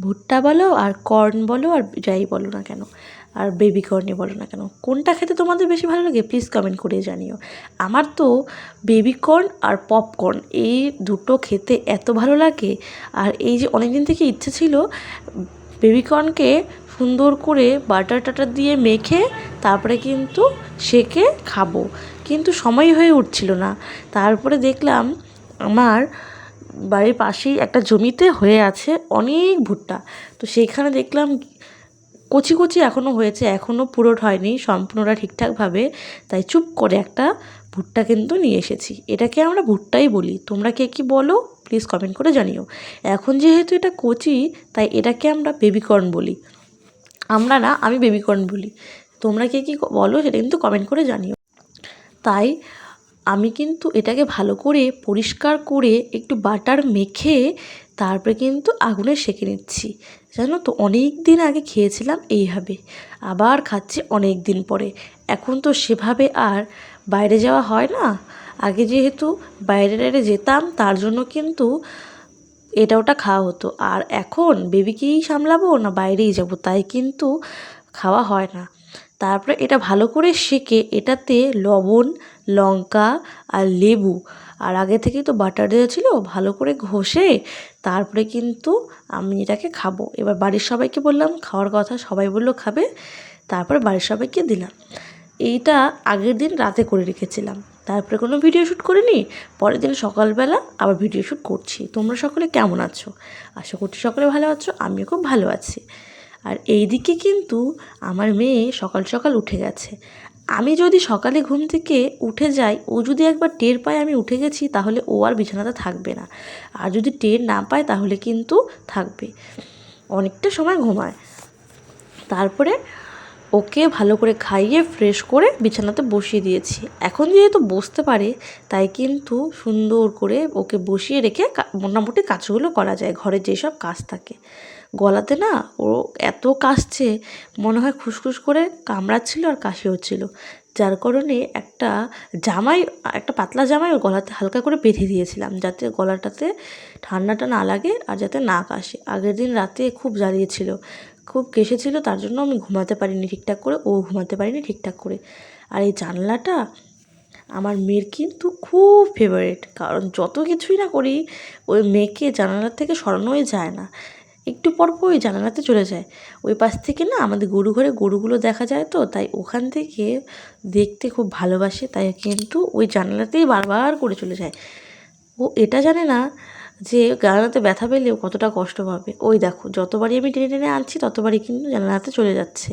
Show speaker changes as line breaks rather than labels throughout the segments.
ভুট্টা বলো আর কর্ন বলো আর যাই বলো না কেন, আর বেবি কর্নই বলো না কেন, কোনটা খেতে তোমাদের বেশি ভালো লাগে প্লিজ কমেন্ট করে জানিও। আমার তো বেবি কর্ন আর পপকর্ন এই দুটো খেতে এত ভালো লাগে। আর এই যে অনেক দিন থেকে ইচ্ছে ছিল বেবি কর্নকে সুন্দর করে বাটার টাটার দিয়ে মেখে তারপরে কিন্তু সেকে খাবো, কিন্তু সময় হয়ে উঠছিল না। তারপরে দেখলাম আমার বাড়ির পাশেই একটা জমিতে হয়ে আছে অনেক ভুট্টা, তো সেইখানে দেখলাম কচি কচি এখনও হয়েছে, এখনও পুরোট হয়নি সম্পূর্ণটা ঠিকঠাকভাবে, তাই চুপ করে একটা ভুট্টা কিন্তু নিয়ে এসেছি। এটাকে আমরা ভুট্টাই বলি, তোমরা কে কী বলো প্লিজ কমেন্ট করে জানিও। এখন যেহেতু এটা কচি তাই এটাকে আমরা বেবিকর্ন বলি, আমরা না, আমি বেবিকর্ন বলি, তোমরা কে কী বলো সেটা কিন্তু কমেন্ট করে জানিও। তাই আমি কিন্তু এটাকে ভালো করে পরিষ্কার করে একটু বাটার মেখে তারপরে কিন্তু আগুনে সেঁকে নিচ্ছি। জানো তো অনেক দিন আগে খেয়েছিলাম এইভাবে, আবার খাচ্ছি অনেক দিন পরে। এখন তো সেভাবে আর বাইরে যাওয়া হয় না, আগে যেহেতু বাইরে টাইরে যেতাম তার জন্য কিন্তু এটা ওটা খাওয়া হতো, আর এখন বেবিকেই সামলাবো না বাইরেই যাব, তাই কিন্তু খাওয়া হয় না। তারপরে এটা ভালো করে সেঁকে এটাতে লবণ, লঙ্কা আর লেবু, আর আগে থেকেই তো বাটার দেওয়া ছিল, ভালো করে ঘষে তারপরে কিন্তু আমি এটাকে খাবো। এবার বাড়ির সবাইকে বললাম খাওয়ার কথা, সবাই বললো খাবে, তারপরে বাড়ির সবাইকে দিলাম। এইটা আগের দিন রাতে করে রেখেছিলাম, তারপরে কোনো ভিডিও শ্যুট করিনি, পরের দিন সকালবেলা আবার ভিডিও শ্যুট করছি। তোমরা সকলে কেমন আছো? আশা করছি সকলে ভালো আছো, আমিও খুব ভালো আছি। আর এইদিকে কিন্তু আমার মেয়ে সকাল সকাল উঠে গেছে। আমি যদি সকালে ঘুম থেকে উঠে যাই, ও যদি একবার টের পায় আমি উঠে গেছি, তাহলে ও আর বিছানাতে থাকবে না, আর যদি টের না পায় তাহলে কিন্তু থাকবে, অনেকটা সময় ঘুমায়। তারপরে ওকে ভালো করে খাইয়ে ফ্রেশ করে বিছানাতে বসিয়ে দিয়েছি। এখন যেহেতু বসতে পারে তাই কিন্তু সুন্দর করে ওকে বসিয়ে রেখে মোটামুটি কাজগুলো করা যায়, ঘরের যেসব কাজ থাকে। গলাতে না ও এত কাশছে, মনে হয় খুসখুস করে কামড়াচ্ছিল আর কাশি হচ্ছিল, যার কারণে একটা পাতলা জামাই ওর গলাতে হালকা করে বেঁধে দিয়েছিলাম, যাতে গলাটাতে ঠান্ডাটা না লাগে আর যাতে না কাশে। আগের দিন রাতে খুব জ্বালিয়েছিল, খুব কেসেছিল, তার জন্য আমি ঘুমাতে পারিনি ঠিকঠাক করে, ও ঘুমাতে পারিনি ঠিকঠাক করে। আর এই জানলাটা আমার মেয়ের কিন্তু খুব ফেভারিট, কারণ যত কিছুই না করি ওই মেয়েকে জানালার থেকে সরানোই যায় না, একটু পর পর ওই জানালাতে চলে যায়। ওই পাশ থেকে না আমাদের গরু ঘরে গরুগুলো দেখা যায়, তো তাই ওখান থেকে দেখতে খুব ভালোবাসে, তাই কিন্তু ওই জানালাতেই বারবার করে চলে যায়। ও এটা জানে না যে জানালাতে ব্যথা পেলেও কতটা কষ্ট পাবে। ওই দেখো যতবারই আমি টেনে টেনে আনছি ততবারই কিন্তু জানালাতে চলে যাচ্ছে,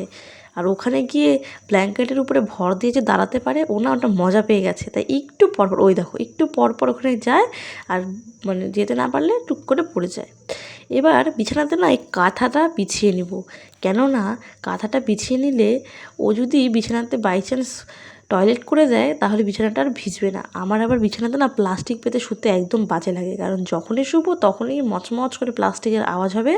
আর ওখানে গিয়ে ব্ল্যাঙ্কেটের উপরে ভর দিয়ে যে দাঁড়াতে পারে ও না, ওটা মজা পেয়ে গেছে, তাই একটু পরপর ওই দেখো একটু পরপর ওখানে যায়, আর মানে যেতে না পারলে টুক করে পড়ে যায়। এবার বিছানাতে না এই কাঁথাটা বিছিয়ে নিব, কেননা কাঁথাটা বিছিয়ে নিলে ও যদি বিছানাতে বাই চান্স টয়লেট করে দেয় তাহলে বিছানাটা আর ভিজবে না। আমার আবার বিছানাতে না প্লাস্টিক পেতে শুতে একদম বাজে লাগে, কারণ যখনই শুবো তখনই মচমচ করে প্লাস্টিকের আওয়াজ হবে,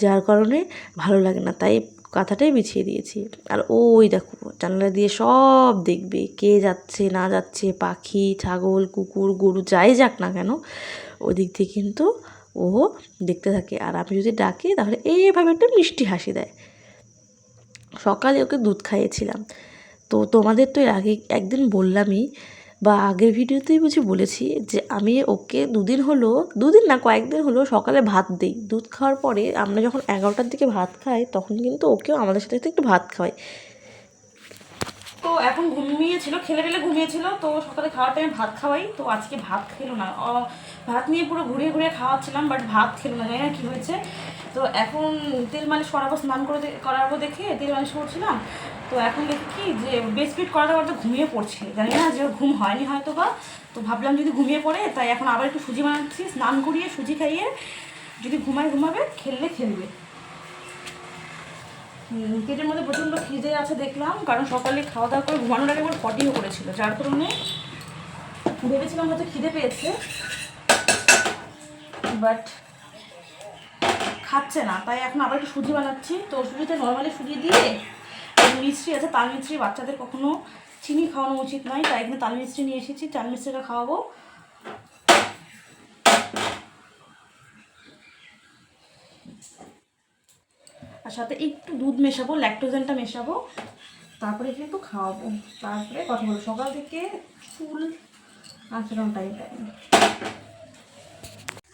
যার কারণে ভালো লাগে না, তাই কাঁথাটাই বিছিয়ে দিয়েছি। আর ওই দেখো জানালা দিয়ে সব দেখবে, কে যাচ্ছে না যাচ্ছে, পাখি, ছাগল, কুকুর, গরু যাই যাক না কেন, ওদিক দিয়ে কিন্তু ও দেখতে থাকে। আর আমি যদি ডাকি তাহলে এইভাবে একটা মিষ্টি হাসি দেয়। সকালে ওকে দুধ খাইয়েছিলাম, তো তোমাদের তো এর আগে একদিন বললামই, বা আগের ভিডিওতেই বুঝি বলেছি যে আমি ওকে দুদিন না কয়েকদিন হলো সকালে ভাত দিই। দুধ খাওয়ার পরে আমরা যখন 11টার দিকে ভাত খাই তখন কিন্তু ওকেও আমাদের সাথে সাথে একটু ভাত খাওয়াই। তো এখন ঘুমিয়েছিল, খেলে ঘুমিয়েছিল, তো সকালে খাওয়ার টাইমে ভাত খাওয়াই, তো আজকে ভাত খেলো না। ভাত নিয়ে পুরো ঘুরিয়ে ঘুরিয়ে খাওয়াচ্ছিলাম, বাট ভাত খেলো না, জানি না কী হয়েছে। তো এখন তেল মালিশ করাবো, স্নান করাবো দেখে তেল মালিশ করছিলাম, তো এখন দেখি কি যে বেস্টফিট করাতে করাতে ঘুমিয়ে পড়ছে, জানি না যে ঘুম হয়নি হয়তো বা, তো ভাবলাম যদি ঘুমিয়ে পড়ে তাই এখন আবার একটু সুজি বানাচ্ছি, স্নান করিয়ে সুজি খাইয়ে যদি ঘুমাবে, খেলবে। পেটের মধ্যে প্রচণ্ড খিদে আছে দেখলাম, কারণ সকালে খাওয়া দাওয়া করে ঘুমানোর আগে আমার পটিও করেছিল, যার কারণে ভেবেছিলাম হয়তো খিদে পেয়েছে, বাট খাচ্ছে না, তাই এখন আবার একটু সুজি বানাচ্ছি। তো সুজিতে নর্মালি সুজি দিয়ে মিষ্টি আছে, তাল মিষ্টি, বাচ্চাদের কখনো চিনি খাওয়ানো উচিত নয়, তাই এখানে তাল মিষ্টি নিয়ে এসেছি, তাল মিষ্টিটা খাওয়াবো। আর সাথে একটু দুধ মেশাবো, ল্যাকটোজেনটা মেশাবো, তারপরে কিন্তু খাওয়াবো। তারপরে কথা বলবো। সকাল থেকে ফুল আচরণ টাইম।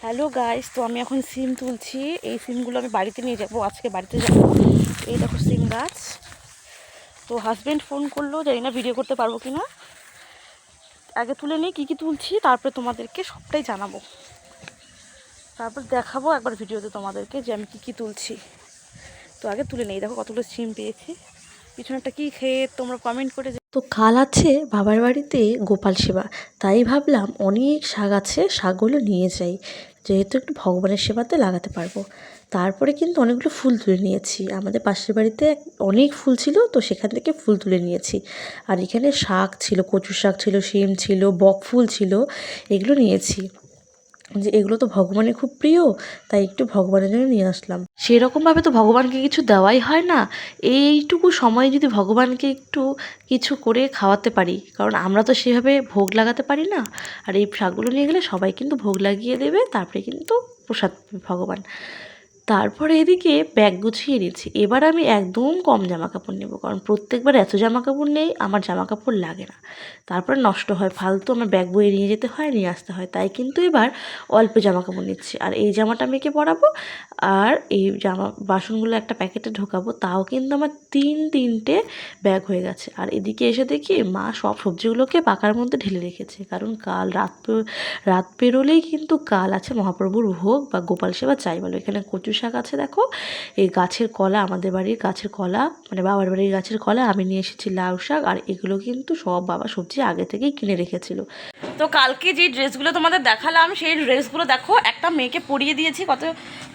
হ্যালো গাইস, তো আমি এখন সিম তুলছি। এই সিমগুলো আমি বাড়িতে নিয়ে যাবো, আজকে বাড়িতে যাবো। এই দেখো সিম গাছ। তো হাজব্যান্ড ফোন করলো, জানি না ভিডিও করতে পারবো কি না। আগে তুলে নিই কী কী তুলছি, তারপরে তোমাদেরকে সবটাই জানাবো, তারপর দেখাবো একবার ভিডিওতে তোমাদেরকে যে আমি কী কী তুলছি। তো আগে তুলে নেই। দেখো কতগুলো সিম পেয়েছি। পিছনেরটা কী খেয়ে তোমরা কমেন্ট করে। তো কাল আছে বাবার বাড়িতে গোপাল সেবা, তাই ভাবলাম অনেক শাক আছে, শাকগুলো নিয়ে যাই, যেহেতু একটু ভগবানের সেবাতে লাগাতে পারবো। তারপরে কিন্তু অনেকগুলো ফুল তুলে নিয়েছি। আমাদের পাশের বাড়িতে অনেক ফুল ছিল, তো সেখান থেকে ফুল তুলে নিয়েছি। আর এখানে শাক ছিল, কচু শাক ছিল, শিম ছিল, বক ফুল ছিল, এগুলো নিয়েছি। যে এগুলো তো ভগবানের খুব প্রিয়, তাই একটু ভগবানের জন্য নিয়ে আসলাম। সেরকমভাবে তো ভগবানকে কিছু দেওয়াই হয় না, এইটুকু সময় যদি ভগবানকে একটু কিছু করে খাওয়াতে পারি, কারণ আমরা তো সেভাবে ভোগ লাগাতে পারি না। আর এই শাকগুলো নিয়ে গেলে সবাই কিন্তু ভোগ লাগিয়ে দেবে, তারপরে কিন্তু প্রসাদ পাবে ভগবান। তারপরে এদিকে ব্যাগ গুছিয়ে নিচ্ছি। এবার আমি একদম কম জামা কাপড় নেবো, কারণ প্রত্যেকবার এত জামা কাপড় নেই, আমার জামা কাপড় লাগে না, তারপরে নষ্ট হয়, ফালতু আমার ব্যাগ বয়ে নিয়ে যেতে হয়, নিয়ে আসতে হয়। তাই কিন্তু এবার অল্প জামা কাপড় নিচ্ছি। আর এই জামাটা মেয়েকে পরাবো, আর এই বাসনগুলো একটা প্যাকেটে ঢোকাবো, তাও কিন্তু আমার তিনটে ব্যাগ হয়ে গেছে। আর এদিকে এসে দেখি মা সব সবজিগুলোকে পাকার মধ্যে ঢেলে রেখেছে, কারণ কাল রাত পেরোলেই কিন্তু কাল আছে মহাপ্রভুর ভোগ বা গোপাল সেবা চাই বলো। এখানে কচু শাক আছে দেখো, এই গাছের কলা, আমাদের বাড়ির গাছের কলা, মানে বাবার বাড়ির গাছের কলা। আমি নিয়ে এসেছি লাউ শাক, আর এগুলো কিন্তু সব বাবা সবজি আগে থেকেই কিনে রেখেছিল। তো কালকে যে ড্রেসগুলো তোমাদের দেখালাম, সেই ড্রেসগুলো দেখো একটা মেয়েকে পরিয়ে দিয়েছি, কত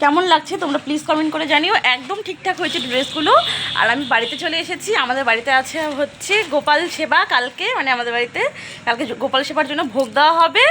কেমন লাগছে তোমরা প্লিজ কমেন্ট করে জানিও। একদম ঠিকঠাক হয়েছে ড্রেসগুলো। আর আমি বাড়িতে চলে এসেছি। আমাদের বাড়িতে আছে হচ্ছে গোপাল সেবা কালকে, মানে আমাদের বাড়িতে কালকে গোপাল সেবার জন্য ভোগ দেওয়া হবে।